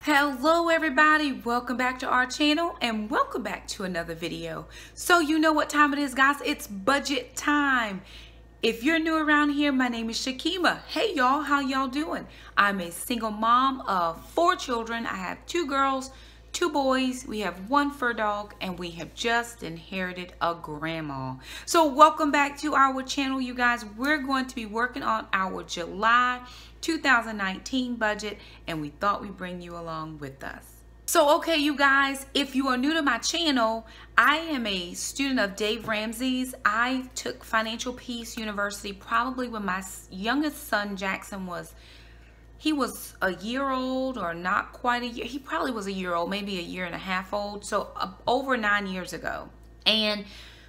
Hello everybody, welcome back to our channel and welcome back to another video. So you know what time it is, guys. It's budget time. If you're new around here, my name is Shakima. Hey y'all, how y'all doing? I'm a single mom of 4 children. I have 2 girls, 2 boys. We have 1 fur dog and we have just inherited a grandma. So welcome back to our channel, you guys. We're going to be working on our July 2019 budget and we thought we'd bring you along with us. So okay, you guys, if you are new to my channel, I am a student of Dave Ramsey's. I took Financial Peace University probably when my youngest son Jackson was a year old, or not quite a year. He probably was a year old, maybe a year and a half old. So over 9 years ago. And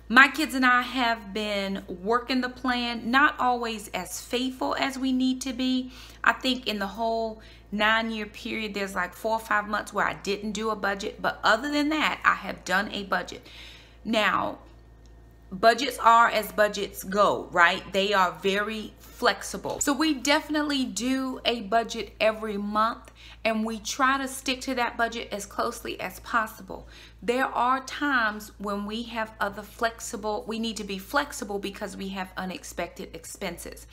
my kids and I have been working the plan, not always as faithful as we need to be. I think in the whole 9-year period, there's like 4 or 5 months where I didn't do a budget. But other than that, I have done a budget. Now, budgets are as budgets go, right? They are very flexible. So we definitely do a budget every month and we try to stick to that budget as closely as possible. There are times when we have we need to be flexible because we have unexpected expenses.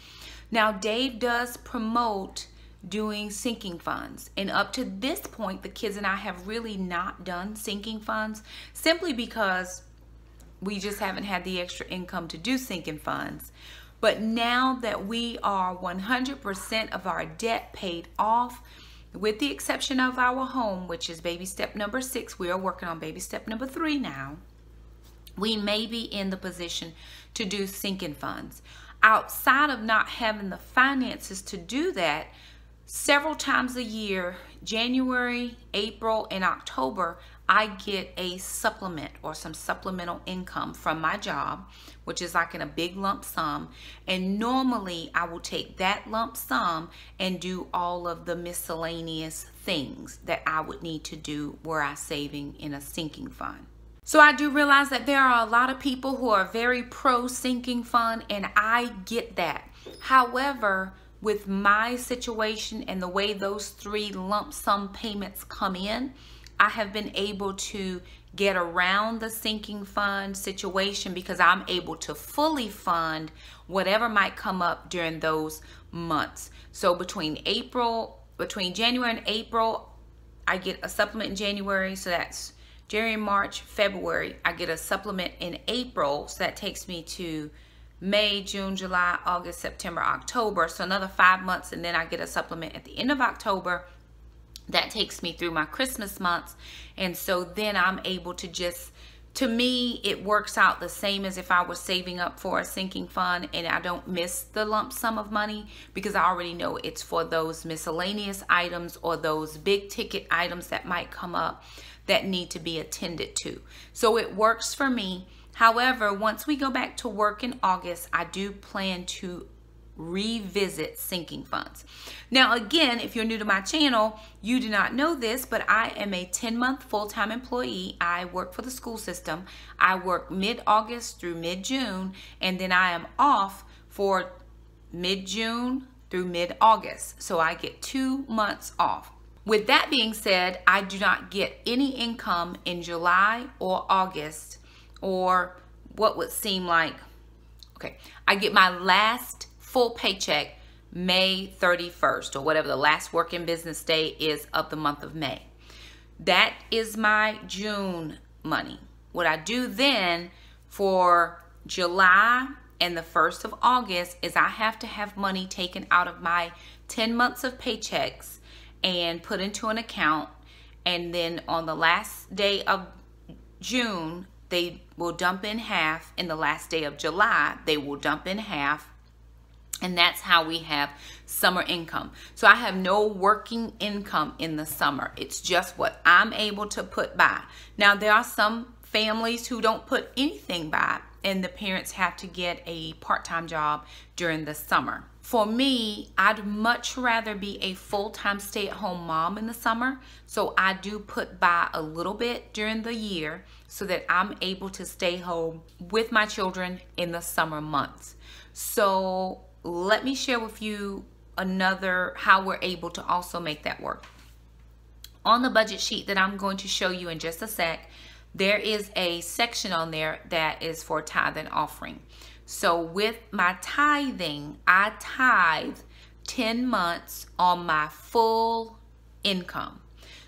Now, Dave does promote doing sinking funds, and up to this point, the kids and I have really not done sinking funds simply because we just haven't had the extra income to do sinking funds. But now that we are 100% of our debt paid off, with the exception of our home, which is baby step number 6, we are working on baby step number 3 now, we may be in the position to do sinking funds. Outside of not having the finances to do that, several times a year, January, April, and October, I get a supplement or some supplemental income from my job, which is like in a big lump sum. And normally I will take that lump sum and do all of the miscellaneous things that I would need to do were I saving in a sinking fund. So I do realize that there are a lot of people who are very pro sinking fund, and I get that. However, with my situation and the way those 3 lump sum payments come in, I have been able to get around the sinking fund situation because I'm able to fully fund whatever might come up during those months. So between January and April, I get a supplement in January. So that's January, March, February. I get a supplement in April. So that takes me to May, June, July, August, September, October. So another 5 months, and then I get a supplement at the end of October. That takes me through my Christmas months. And so then I'm able to to me, it works out the same as if I was saving up for a sinking fund, and I don't miss the lump sum of money because I already know it's for those miscellaneous items or those big ticket items that might come up that need to be attended to. So it works for me. However, once we go back to work in August, I do plan to revisit sinking funds. Now again, if you're new to my channel, you do not know this, but I am a 10-month full-time employee. I work for the school system. I work mid-August through mid-June, and then I am off for mid-June through mid-August. So I get 2 months off. With that being said, I do not get any income in July or August, or what would seem like, okay, I get my last full paycheck May 31st, or whatever the last working business day is of the month of May. That is my June money. What I do then for July and the 1st of August is I have to have money taken out of my 10 months of paychecks and put into an account, and then on the last day of June they will dump in half, and the last day of July they will dump in half. And that's how we have summer income. So I have no working income in the summer. It's just what I'm able to put by. Now, there are some families who don't put anything by, and the parents have to get a part-time job during the summer. For me, I'd much rather be a full-time stay-at-home mom in the summer. So I do put by a little bit during the year so that I'm able to stay home with my children in the summer months. So let me share with you how we're able to also make that work. On the budget sheet that I'm going to show you in just a sec, there is a section on there that is for tithe and offering. So with my tithing, I tithe 10 months on my full income.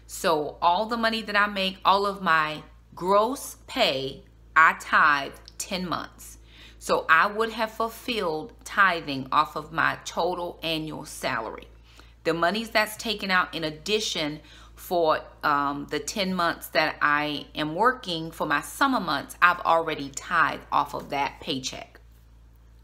So all the money that I make, all of my gross pay, I tithe 10 months. So I would have fulfilled tithing off of my total annual salary. The monies that's taken out in addition for the 10 months that I am working for my summer months, I've already tithed off of that paycheck.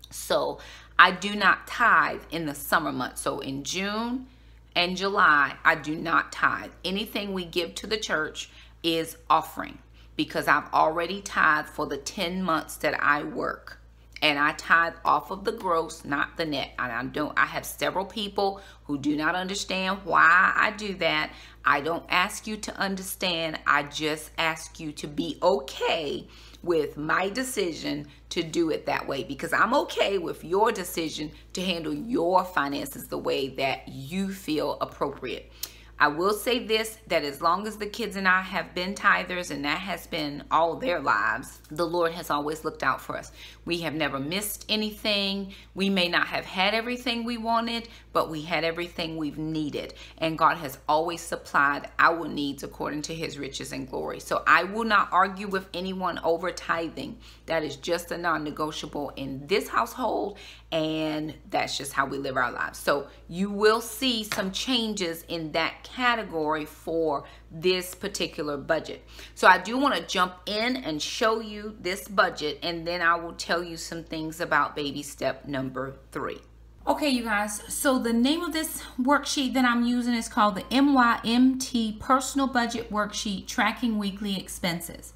So I do not tithe in the summer months. So in June and July, I do not tithe. Anything we give to the church is offering because I've already tithed for the 10 months that I work. And I tithe off of the gross, not the net. And I have several people who do not understand why I do that. I don't ask you to understand. I just ask you to be okay with my decision to do it that way, because I'm okay with your decision to handle your finances the way that you feel appropriate. I will say this, that as long as the kids and I have been tithers, and that has been all their lives, the Lord has always looked out for us. We have never missed anything. We may not have had everything we wanted, but we had everything we've needed. And God has always supplied our needs according to his riches and glory. So I will not argue with anyone over tithing. That is just a non-negotiable in this household, and that's just how we live our lives. So you will see some changes in that category for this particular budget. So I do want to jump in and show you this budget, and then I will tell you some things about baby step number 3. Okay, you guys, so the name of this worksheet that I'm using is called the MYMT Personal Budget Worksheet Tracking Weekly Expenses.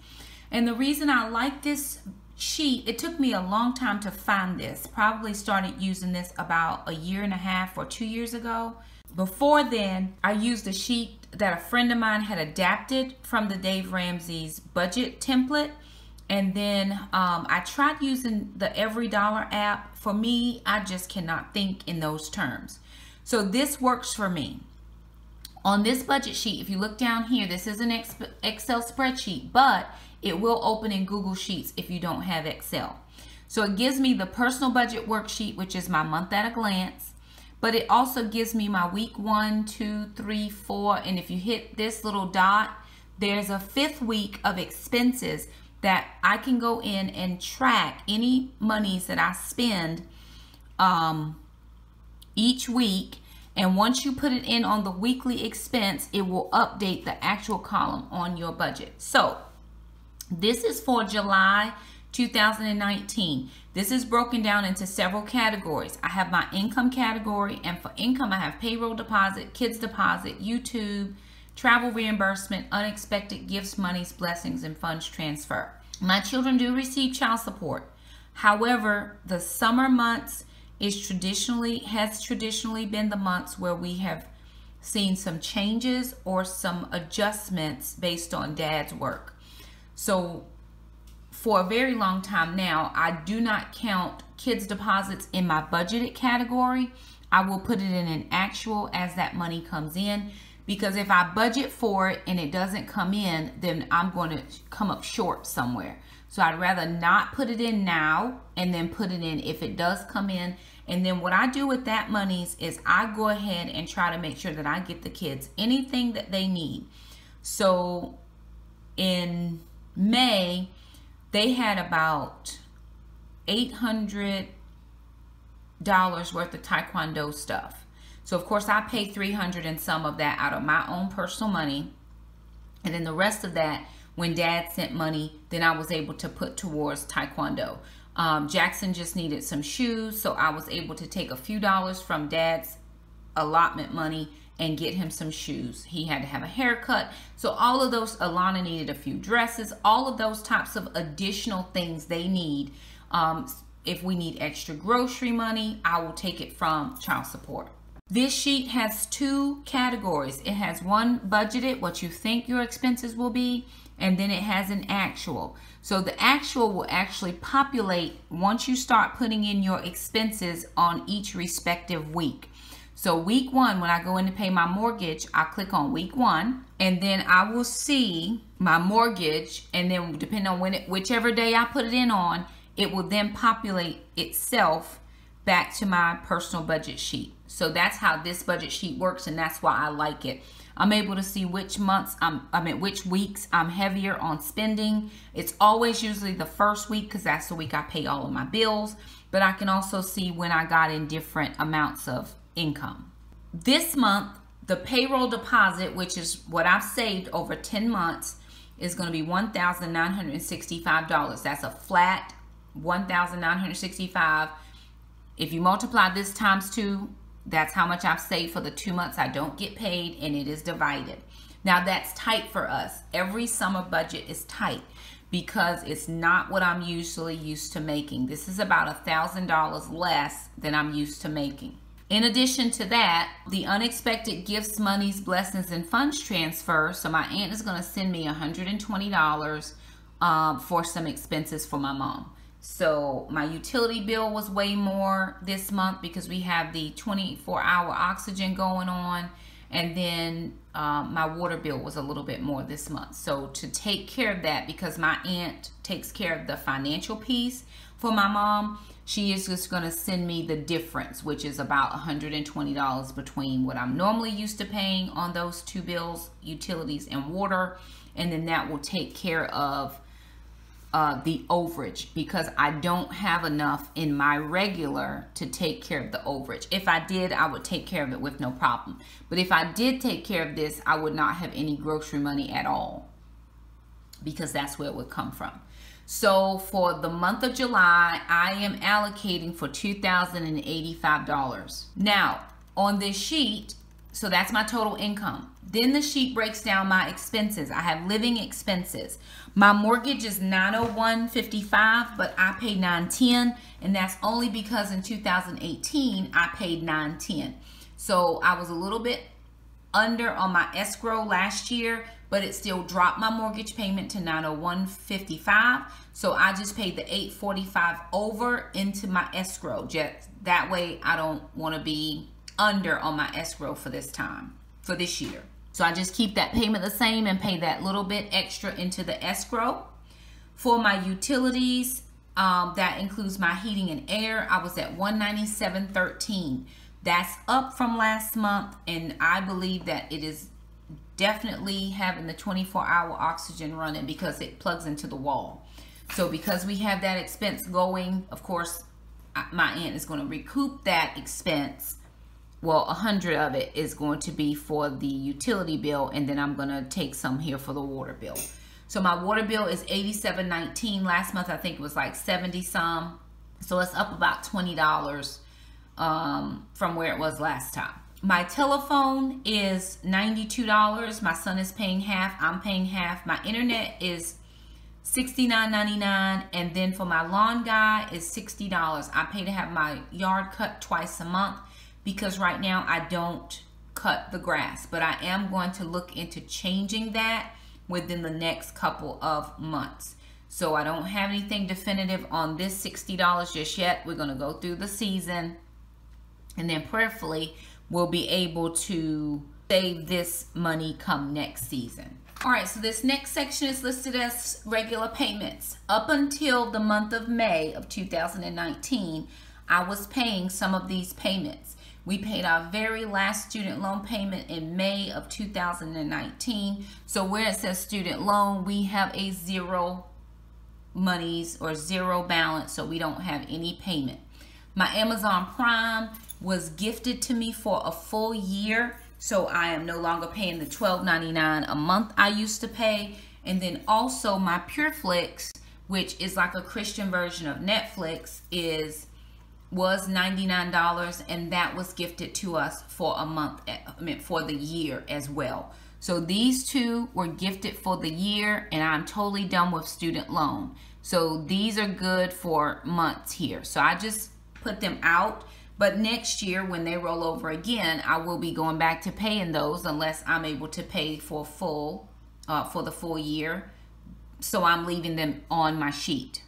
And the reason I like this sheet, it took me a long time to find this. Probably started using this about 1.5 years or 2 years ago. Before then, I used a sheet that a friend of mine had adapted from the Dave Ramsey's budget template. And then I tried using the Every Dollar app. For me, I just cannot think in those terms. So this works for me. On this budget sheet, if you look down here, this is an Excel spreadsheet, but it will open in Google Sheets if you don't have Excel. So it gives me the personal budget worksheet, which is my month at a glance. But it also gives me my week 1, 2, 3, 4. And if you hit this little dot, there's a 5th week of expenses that I can go in and track any monies that I spend each week. And once you put it in on the weekly expense, it will update the actual column on your budget. So this is for July 2019. This is broken down into several categories. I have my income category, and for income I have payroll deposit, kids deposit, YouTube, travel reimbursement, unexpected gifts, monies, blessings, and funds transfer. My children do receive child support. However, the summer months has traditionally been the months where we have seen some changes or some adjustments based on dad's work. So for a very long time now, I do not count kids deposits in my budgeted category. I will put it in an actual as that money comes in, because if I budget for it and it doesn't come in, then I'm going to come up short somewhere. So I'd rather not put it in now and then put it in if it does come in. And then what I do with that monies is I go ahead and try to make sure that I get the kids anything that they need. So in May, they had about $800 worth of Taekwondo stuff. So of course I paid $300 and some of that out of my own personal money. And then the rest of that, when dad sent money, then I was able to put towards Taekwondo. Jackson just needed some shoes, so I was able to take a few dollars from dad's allotment money and get him some shoes. He had to have a haircut. So all of those, Alana needed a few dresses, all of those types of additional things they need. If we need extra grocery money, I will take it from child support. This sheet has 2 categories. It has one budgeted, what you think your expenses will be, and then it has an actual. So the actual will actually populate once you start putting in your expenses on each respective week. So week 1, when I go in to pay my mortgage, I click on week 1, and then I will see my mortgage, and then depending on whichever day I put it in on, it will then populate itself back to my personal budget sheet. So that's how this budget sheet works, and that's why I like it. I'm able to see which months which weeks I'm heavier on spending. It's always usually the first week because that's the week I pay all of my bills, but I can also see when I got in different amounts of income. This month, the payroll deposit, which is what I've saved over 10 months, is going to be $1,965. That's a flat $1,965. If you multiply this times 2, that's how much I've saved for the 2 months I don't get paid, and it is divided. Now that's tight for us. Every summer budget is tight because it's not what I'm usually used to making. This is about $1,000 less than I'm used to making. In addition to that, the unexpected gifts, monies, blessings, and funds transfer. So my aunt is going to send me $120 for some expenses for my mom. So my utility bill was way more this month because we have the 24-hour oxygen going on. And then my water bill was a little bit more this month. So to take care of that, because my aunt takes care of the financial piece for my mom, she is just going to send me the difference, which is about $120 between what I'm normally used to paying on those 2 bills, utilities and water. And then that will take care of the overage, because I don't have enough in my regular to take care of the overage. If I did, I would take care of it with no problem. But if I did take care of this, I would not have any grocery money at all, because that's where it would come from. So for the month of July, I am allocating for $2,085. Now, on this sheet, so that's my total income. Then the sheet breaks down my expenses. I have living expenses. My mortgage is $901.55, but I pay $910, and that's only because in 2018 I paid $910. So I was a little bit under on my escrow last year, but it still dropped my mortgage payment to $901.55. So I just paid the $845 over into my escrow. Just that way I don't want to be under on my escrow for this year. So I just keep that payment the same and pay that little bit extra into the escrow. For my utilities, that includes my heating and air, I was at $197.13. That's up from last month, and I believe that it is definitely having the 24-hour oxygen running because it plugs into the wall. So because we have that expense going, of course, my aunt is going to recoup that expense. Well, 100 of it is going to be for the utility bill, and then I'm going to take some here for the water bill. So my water bill is $87.19. Last month, I think it was like 70 some. So it's up about $20 from where it was last time. My telephone is $92. My son is paying half. I'm paying half. My internet is $69.99, and then for my lawn guy is $60. I pay to have my yard cut twice a month, because right now I don't cut the grass, but I am going to look into changing that within the next couple of months. So I don't have anything definitive on this $60 just yet. We're going to go through the season, and then prayerfully we'll be able to save this money come next season. All right, so this next section is listed as regular payments. Up until the month of May of 2019, I was paying some of these payments. We paid our very last student loan payment in May of 2019. So where it says student loan, we have a zero monies or zero balance, so we don't have any payment. My Amazon Prime was gifted to me for a full year, so I am no longer paying the $12.99 a month I used to pay. And then also my PureFlix, which is like a Christian version of Netflix, was $99, and that was gifted to us for a month, for the year as well. So these two were gifted for the year, and I'm totally done with student loan. So these are good for months here. So I just put them out, but next year when they roll over again, I will be going back to paying those unless I'm able to pay for the full year. So I'm leaving them on my sheet.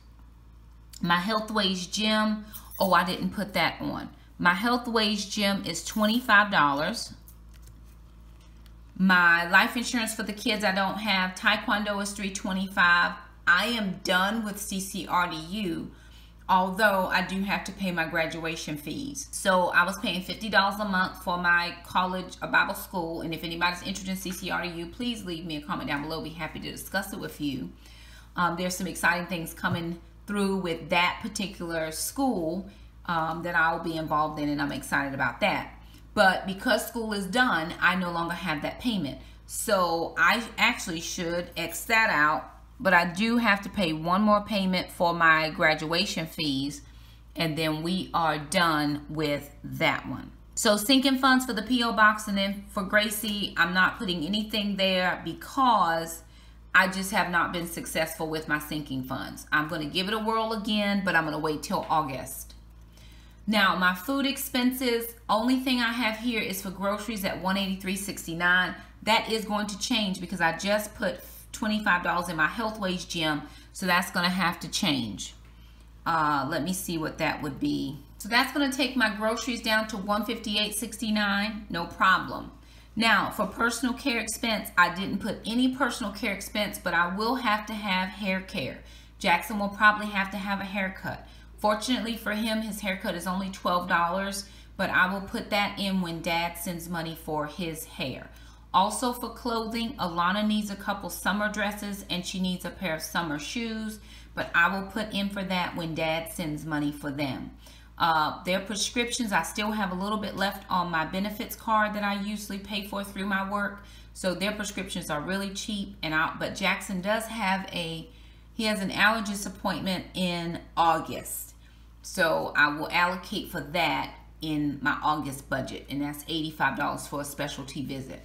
My Healthways gym, oh, I didn't put that on. My health wage gym is $25. My life insurance for the kids I don't have, Taekwondo is $325. I am done with CCRDU, although I do have to pay my graduation fees. So I was paying $50 a month for my college or Bible school, and if anybody's interested in CCRDU, please leave me a comment down below. I'll be happy to discuss it with you. There's some exciting things coming through with that particular school that I'll be involved in, and I'm excited about that. But because school is done, I no longer have that payment. So I actually should X that out, but I do have to pay one more payment for my graduation fees, and then we are done with that one. So sinking funds for the P.O. box, and then for Gracie, I'm not putting anything there because I just have not been successful with my sinking funds. I'm going to give it a whirl again, but I'm going to wait till August. Now, my food expenses, only thing I have here is for groceries at $183.69. That is going to change because I just put $25 in my health wage gym, so that's going to have to change. Let me see what that would be. So that's going to take my groceries down to $158.69, no problem. Now, for personal care expense, I didn't put any personal care expense, but I will have to have hair care. Jackson will probably have to have a haircut. Fortunately for him, his haircut is only $12, but I will put that in when Dad sends money for his hair. Also for clothing, Alana needs a couple summer dresses and she needs a pair of summer shoes, but I will put in for that when Dad sends money for them. Their prescriptions, I still have a little bit left on my benefits card that I usually pay for through my work. So their prescriptions are really cheap, but Jackson does have he has an allergist appointment in August. So I will allocate for that in my August budget, and that's $85 for a specialty visit.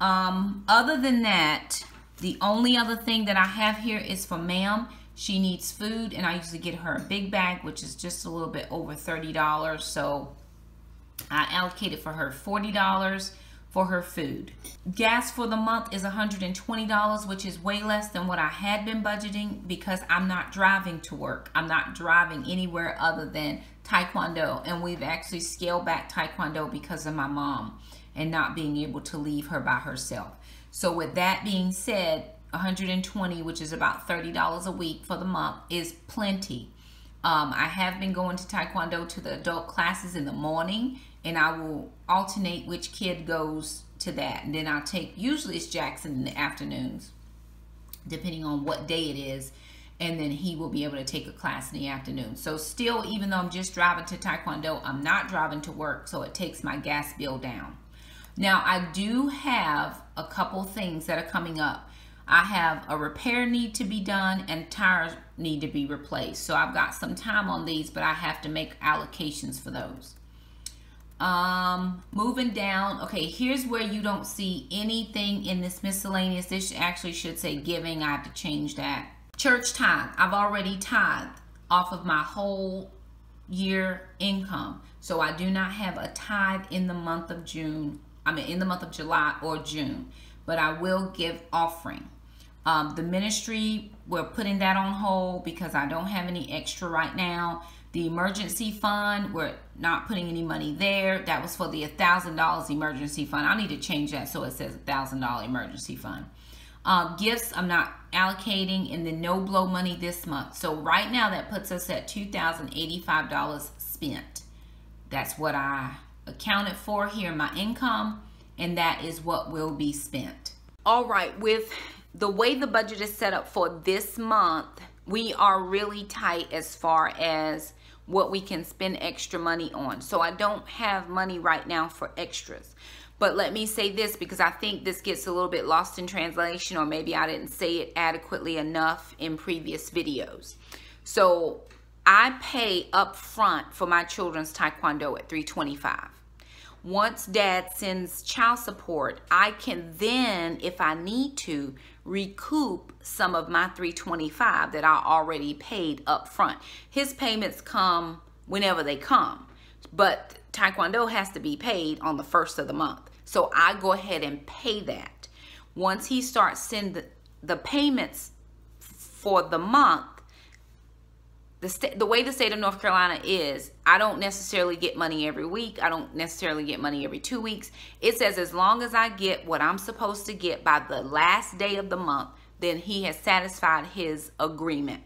Other than that, the only other thing that I have here is for Ma'am. She needs food, and I usually get her a big bag, which is just a little bit over $30. So I allocated for her $40 for her food. Gas for the month is $120, which is way less than what I had been budgeting because I'm not driving to work. I'm not driving anywhere other than Taekwondo, and we've actually scaled back Taekwondo because of my mom and not being able to leave her by herself. So with that being said, $120, which is about $30 a week for the month, is plenty. I have been going to Taekwondo to the adult classes in the morning, and I will alternate which kid goes to that. And then I'll take, usually it's Jackson in the afternoons, depending on what day it is. And then he will be able to take a class in the afternoon. So still, even though I'm just driving to Taekwondo, I'm not driving to work, so it takes my gas bill down. Now, I do have a couple things that are coming up. I have a repair need to be done and tires need to be replaced. So I've got some time on these, but I have to make allocations for those. Moving down, okay, here's where you don't see anything in this miscellaneous. This actually should say giving. I have to change that. Church tithe. I've already tithed off of my whole year income. So I do not have a tithe in the month of June. I mean, in the month of July or June, but I will give offering. The ministry, we're putting that on hold because I don't have any extra right now. The emergency fund, we're not putting any money there. That was for the $1,000 emergency fund. I need to change that so it says $1,000 emergency fund. Gifts, I'm not allocating, and then no blow money this month. So right now that puts us at $2,085 spent. That's what I accounted for here in my income, and that is what will be spent. All right, with the way the budget is set up for this month, we are really tight as far as what we can spend extra money on. So I don't have money right now for extras. But let me say this, because I think this gets a little bit lost in translation, or maybe I didn't say it adequately enough in previous videos. So I pay up front for my children's Taekwondo at $325. Once Dad sends child support, I can then, if I need to, recoup some of my $325 that I already paid up front. His payments come whenever they come, but Taekwondo has to be paid on the 1st of the month. So I go ahead and pay that. Once he starts sending the payments for the month, the way the state of North Carolina is, I don't necessarily get money every week. I don't necessarily get money every 2 weeks. It says as long as I get what I'm supposed to get by the last day of the month, then he has satisfied his agreement.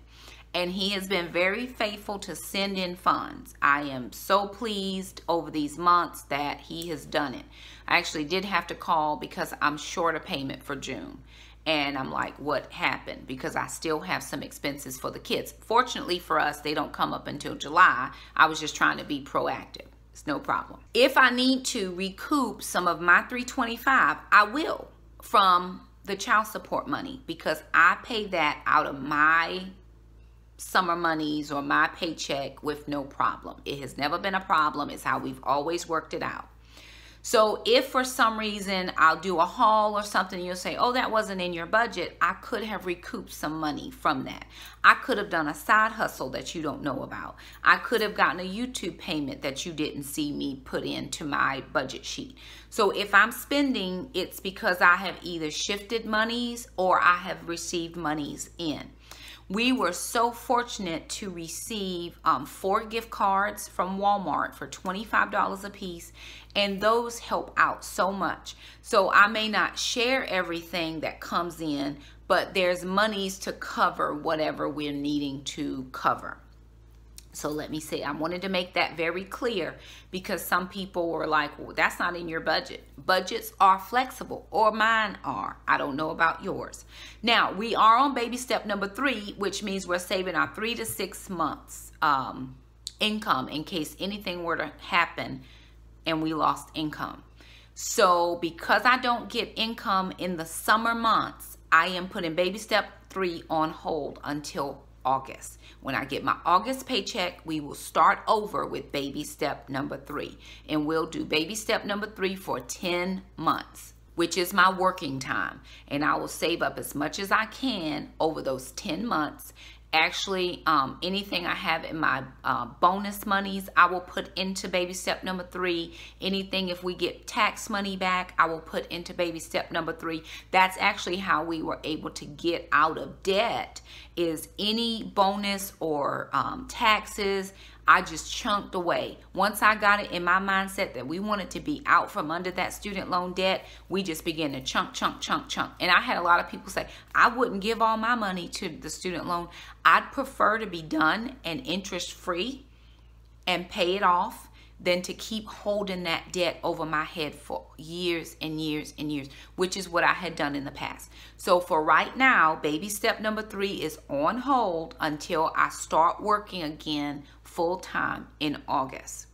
And he has been very faithful to send in funds. I am so pleased over these months that he has done it. I actually did have to call because I'm short a payment for June. And I'm like, what happened? Because I still have some expenses for the kids. Fortunately for us, they don't come up until July. I was just trying to be proactive. It's no problem. If I need to recoup some of my $325, I will from the child support money, because I pay that out of my summer monies or my paycheck with no problem. It has never been a problem. It's how we've always worked it out. So if for some reason I'll do a haul or something, you'll say, oh, that wasn't in your budget, I could have recouped some money from that. I could have done a side hustle that you don't know about. I could have gotten a YouTube payment that you didn't see me put into my budget sheet. So if I'm spending, it's because I have either shifted monies or I have received monies in. We were so fortunate to receive 4 gift cards from Walmart for $25 a piece, and those help out so much. So I may not share everything that comes in, but there's monies to cover whatever we're needing to cover. So let me say, I wanted to make that very clear, because some people were like, well, that's not in your budget. Budgets are flexible, or mine are. I don't know about yours. Now, we are on baby step number 3, which means we're saving our 3 to 6 months income in case anything were to happen and we lost income. So because I don't get income in the summer months, I am putting baby step 3 on hold until August. When I get my August paycheck, we will start over with baby step number 3, and we'll do baby step number 3 for 10 months, which is my working time, and I will save up as much as I can over those 10 months. Actually, anything I have in my bonus monies, I will put into baby step number 3. Anything, if we get tax money back, I will put into baby step number 3. That's actually how we were able to get out of debt, is any bonus or taxes, I just chunked away. Once I got it in my mindset that we wanted to be out from under that student loan debt, we just began to chunk. And I had a lot of people say, I wouldn't give all my money to the student loan. I'd prefer to be done and interest free and pay it off than to keep holding that debt over my head for years and years and years, which is what I had done in the past. So for right now, baby step number 3 is on hold until I start working again full time in August.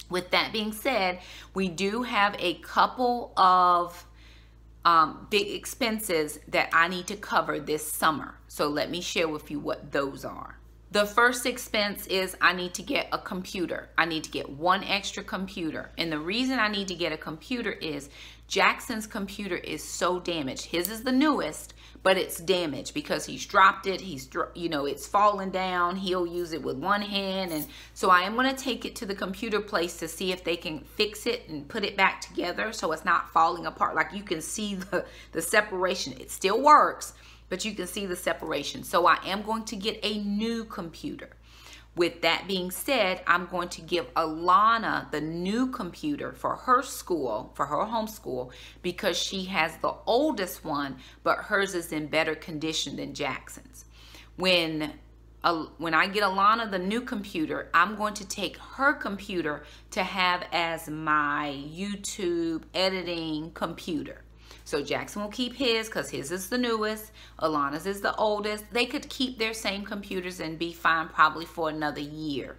With that being said, we do have a couple of big expenses that I need to cover this summer. So let me share with you what those are. The first expense is I need to get a computer. I need to get 1 extra computer. And the reason I need to get a computer is Jackson's computer is so damaged. His is the newest, but it's damaged because he's dropped it. It's fallen down. He'll use it with 1 hand. And so I am going to take it to the computer place to see if they can fix it and put it back together so it's not falling apart. Like, you can see the separation. It still works, but you can see the separation. So I am going to get a new computer. With that being said, I'm going to give Alana the new computer for her school, for her homeschool, because she has the oldest one, but hers is in better condition than Jackson's. When I get Alana the new computer, I'm going to take her computer to have as my YouTube editing computer. So Jackson will keep his because his is the newest. Alana's is the oldest. They could keep their same computers and be fine probably for another year.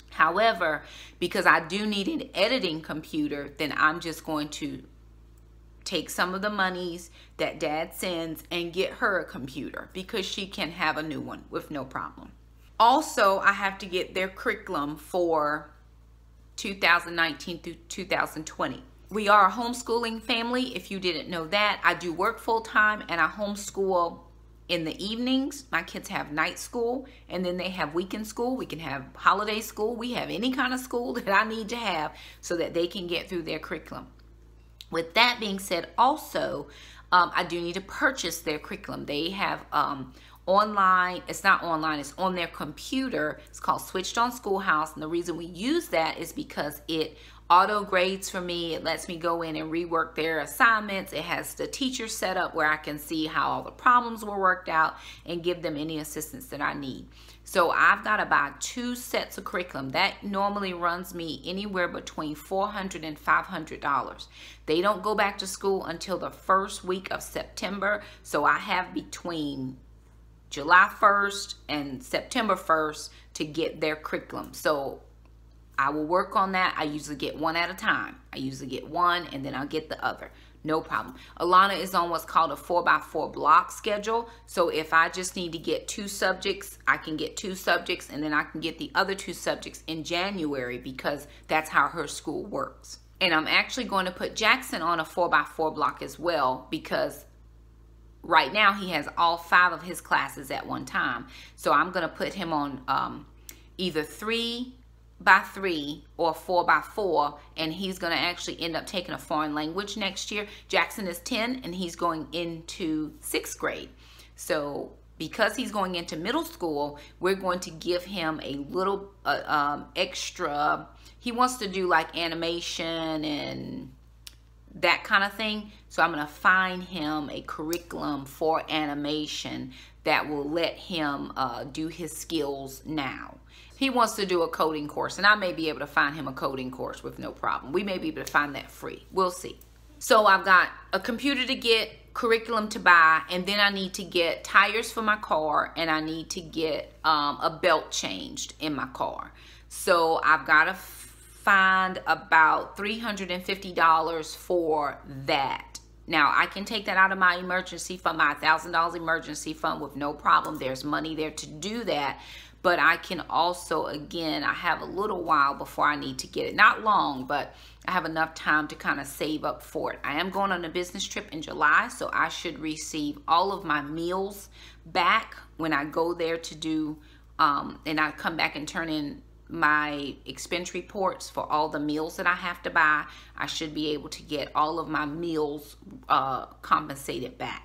However, because I do need an editing computer, then I'm just going to take some of the monies that Dad sends and get her a computer because she can have a new one with no problem. Also, I have to get their curriculum for 2019 through 2020. We are a homeschooling family, if you didn't know that. I do work full-time and I homeschool in the evenings. My kids have night school and then they have weekend school. We can have holiday school. We have any kind of school that I need to have so that they can get through their curriculum. With that being said, also, I do need to purchase their curriculum. They have online. It's not online, it's on their computer. It's called Switched on Schoolhouse, and the reason we use that is because it auto grades for me. It lets me go in and rework their assignments. It has the teacher set up where I can see how all the problems were worked out and give them any assistance that I need. So I've got to buy 2 sets of curriculum. That normally runs me anywhere between $400 and $500. They don't go back to school until the first week of September. So I have between July 1st and September 1st to get their curriculum. So I will work on that. I usually get one at a time. I usually get one and then I'll get the other. No problem. Alana is on what's called a 4x4 block schedule. So if I just need to get 2 subjects, I can get 2 subjects and then I can get the other 2 subjects in January because that's how her school works. And I'm actually going to put Jackson on a 4x4 block as well because right now he has all 5 of his classes at one time. So I'm going to put him on either 3x3 or 4x4, and he's going to actually end up taking a foreign language next year. Jackson is 10 and he's going into 6th grade. So because he's going into middle school, we're going to give him a little extra. He wants to do like animation and that kind of thing. So I'm going to find him a curriculum for animation that will let him do his skills now. He wants to do a coding course, and I may be able to find him a coding course with no problem. We may be able to find that free. We'll see. So I've got a computer to get, curriculum to buy, and then I need to get tires for my car, and I need to get a belt changed in my car. So I've got to find about $350 for that. Now, I can take that out of my emergency fund, my $1,000 emergency fund with no problem. There's money there to do that. But I can also, again, I have a little while before I need to get it. Not long, but I have enough time to kind of save up for it. I am going on a business trip in July, so I should receive all of my meals back when I go there to do, and I come back and turn in my expense reports for all the meals that I have to buy. I should be able to get all of my meals compensated back.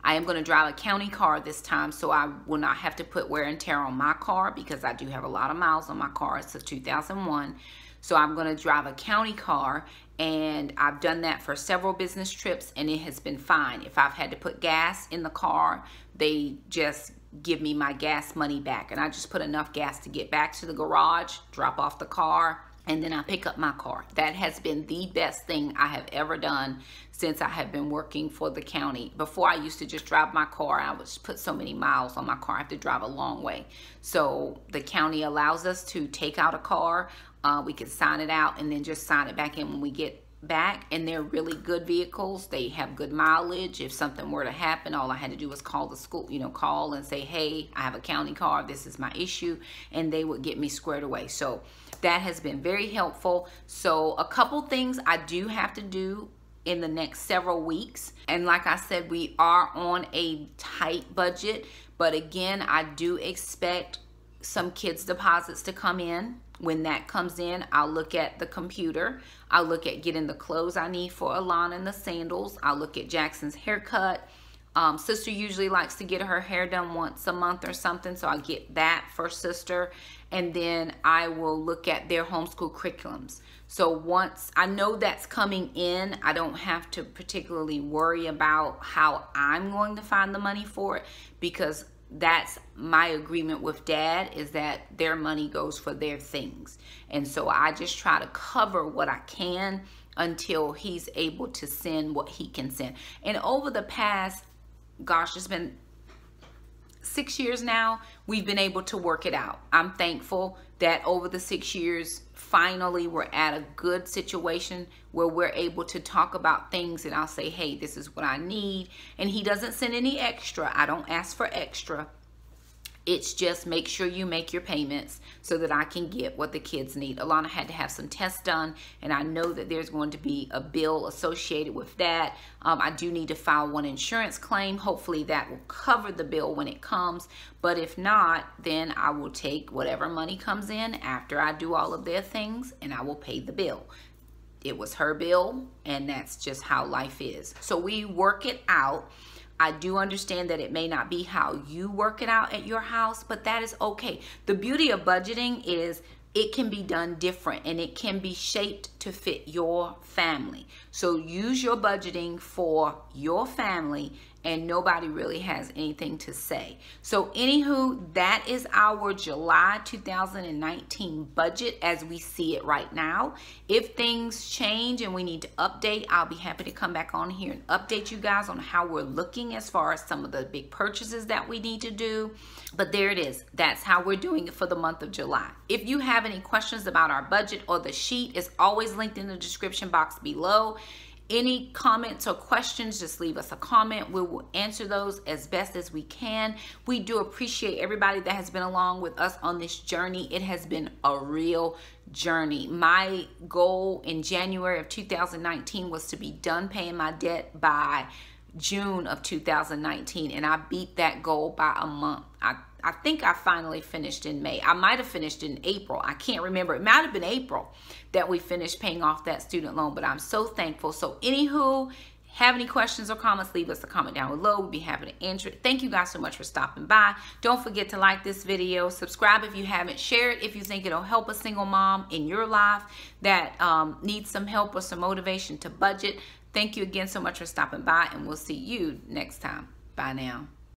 I am going to drive a county car this time, so I will not have to put wear and tear on my car because I do have a lot of miles on my car. It's a 2001. So I'm going to drive a county car, and I've done that for several business trips, and it has been fine. If I've had to put gas in the car, they just give me my gas money back, and I just put enough gas to get back to the garage, drop off the car, and then I pick up my car. That has been the best thing I have ever done since I have been working for the county. Before, I used to just drive my car. I would put so many miles on my car. I have to drive a long way. So the county allows us to take out a car. We can sign it out and then just sign it back in when we get back. And they're really good vehicles. They have good mileage. If something were to happen, all I had to do was call the school, call and say, hey, I have a county car. This is my issue. And they would get me squared away. So that has been very helpful. So a couple things I do have to do in the next several weeks. And like I said, we are on a tight budget. But again, I do expect some kids' deposits to come in. When that comes in, I'll look at the computer. I'll look at getting the clothes I need for Alana and the sandals. I'll look at Jackson's haircut. Sister usually likes to get her hair done once a month or something, so I'll get that for sister. And then I will look at their homeschool curriculums. So once I know that's coming in, I don't have to particularly worry about how I'm going to find the money for it, because that's my agreement with Dad, is that their money goes for their things. And so I just try to cover what I can until he's able to send what he can send. And over the past, gosh, it's been 6 years now, we've been able to work it out. I'm thankful that over the 6 years, finally we're at a good situation where we're able to talk about things, and I'll say, hey, this is what I need. And he doesn't send any extra. I don't ask for extra. It's just make sure you make your payments so that I can get what the kids need. Alana had to have some tests done, and I know that there's going to be a bill associated with that. I do need to file one insurance claim. Hopefully that will cover the bill when it comes. But if not, then I will take whatever money comes in after I do all of their things, and I will pay the bill. It was her bill, and that's just how life is. So we work it out. I do understand that it may not be how you work it out at your house, but that is okay. The beauty of budgeting is it can be done different and it can be shaped to fit your family. So use your budgeting for your family and nobody really has anything to say. So anywho, that is our July 2019 budget as we see it right now. If things change and we need to update, I'll be happy to come back on here and update you guys on how we're looking as far as some of the big purchases that we need to do. But there it is. That's how we're doing it for the month of July. If you have any questions about our budget or the sheet, it's always linked in the description box below. Any comments or questions, just leave us a comment. We will answer those as best as we can. We do appreciate everybody that has been along with us on this journey. It has been a real journey. My goal in January of 2019 was to be done paying my debt by June of 2019, and I beat that goal by a month. I think I finally finished in May. I might have finished in April. I can't remember. It might have been April that we finished paying off that student loan, but I'm so thankful. So anywho, have any questions or comments, leave us a comment down below. We'll be happy to answer it. Thank you guys so much for stopping by. Don't forget to like this video, subscribe if you haven't, share it if you think it'll help a single mom in your life that needs some help or some motivation to budget. Thank you again so much for stopping by, and we'll see you next time. Bye now.